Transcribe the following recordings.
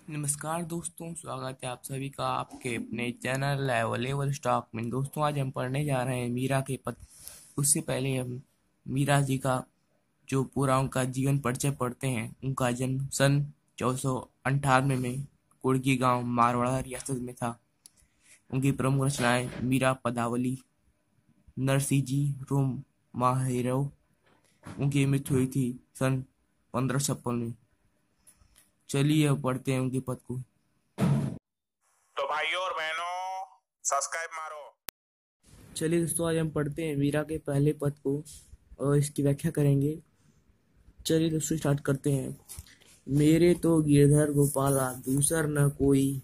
नमस्कार दोस्तों, स्वागत है आप सभी का आपके अपने चैनल लेवल स्टॉक में। दोस्तों, आज हम पढ़ने जा रहे हैं मीरा के पद। उससे पहले हम मीरा जी का जो पूरा उनका जीवन परिचय पढ़ते हैं। उनका जन्म सन 1498 में कुड़की गांव मारवाड़ा रियासत में था। उनकी प्रमुख रचनाएं मीरा पदावली, नरसिंह रोम माहेरव। उनकी मृत्यु हुई थी सन 1556 में। चलिए अब पढ़ते हैं उनके पद को। तो भाइयों और बहनों, सब्सक्राइब मारो। चलिए दोस्तों, आज हम पढ़ते हैं मीरा के पहले पद को और इसकी व्याख्या करेंगे। चलिए दोस्तों, स्टार्ट करते हैं। मेरे तो गिरधर गोपाला दूसर न कोई।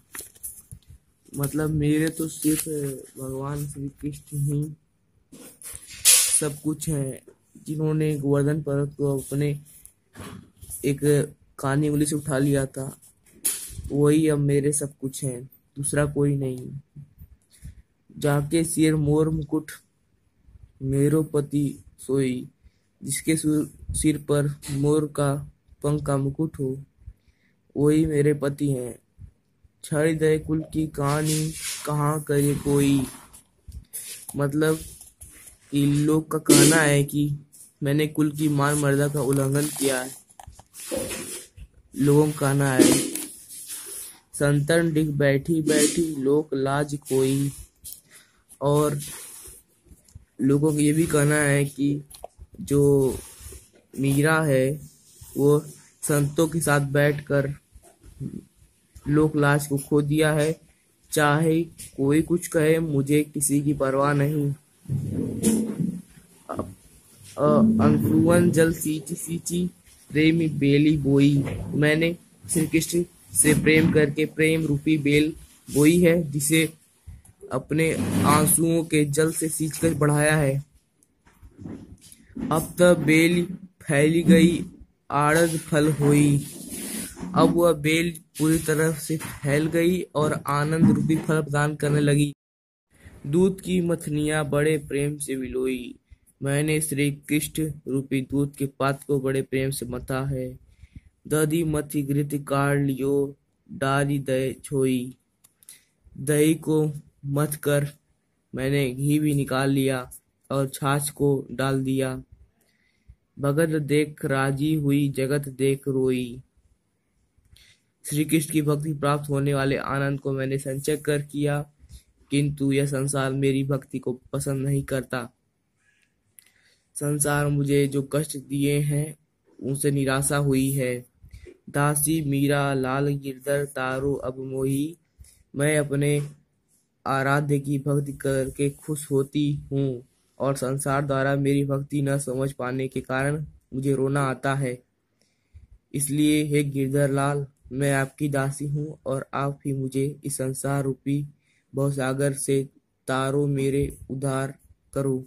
मतलब मेरे तो सिर्फ भगवान श्री कृष्ण ही सब कुछ है, जिन्होंने गोवर्धन पर्वत को अपने एक कानी उंगली से उठा लिया था। वही अब मेरे सब कुछ है, दूसरा कोई नहीं। जाके सिर मोर मुकुट मेरो पति सोई। जिसके सिर पर मोर का पंख का मुकुट हो, वही मेरे पति हैं। छड़ी दय कुल की कहानी कहाँ करे कोई। मतलब इन लोग का कहना है कि मैंने कुल की मान मर्यादा का उल्लंघन किया है। लोगों का कहना है संतन डिग बैठी बैठी लोक लाज कोई। और लोगों का ये भी कहना है कि जो मीरा है वो संतों के साथ बैठकर लोक लाज को खो दिया है। चाहे कोई कुछ कहे, मुझे किसी की परवाह नहीं। अंशुवन जल सींची सींची प्रेमी बेली बोई। मैंने श्री कृष्ण से प्रेम करके प्रेम रूपी बेल बोई है, जिसे अपने आंसुओं के जल से सींचकर बढ़ाया है। अब तक बेल फैली गई, आड़द फल हुई। अब वह बेल पूरी तरह से फैल गई और आनंद रूपी फल प्रदान करने लगी। दूध की मथनियां बड़े प्रेम से बिलोई। मैंने श्री कृष्ण रूपी दूध के पात्र को बड़े प्रेम से मथा है। दधी मथी घृत काढ़ लियो, डाली दही छोई। दही को मथ कर मैंने घी भी निकाल लिया और छाछ को डाल दिया। भगत देख राजी हुई, जगत देख रोई। श्री कृष्ण की भक्ति प्राप्त होने वाले आनंद को मैंने संचय कर किया, किंतु यह संसार मेरी भक्ति को पसंद नहीं करता। संसार मुझे जो कष्ट दिए हैं उनसे निराशा हुई है। दासी मीरा लाल गिरधर तारो अब मोही। मैं अपने आराध्य की भक्ति करके खुश होती हूँ और संसार द्वारा मेरी भक्ति न समझ पाने के कारण मुझे रोना आता है। इसलिए हे गिरधर लाल, मैं आपकी दासी हूँ और आप ही मुझे इस संसार रूपी भवसागर से तारो मेरे उद्धार करो।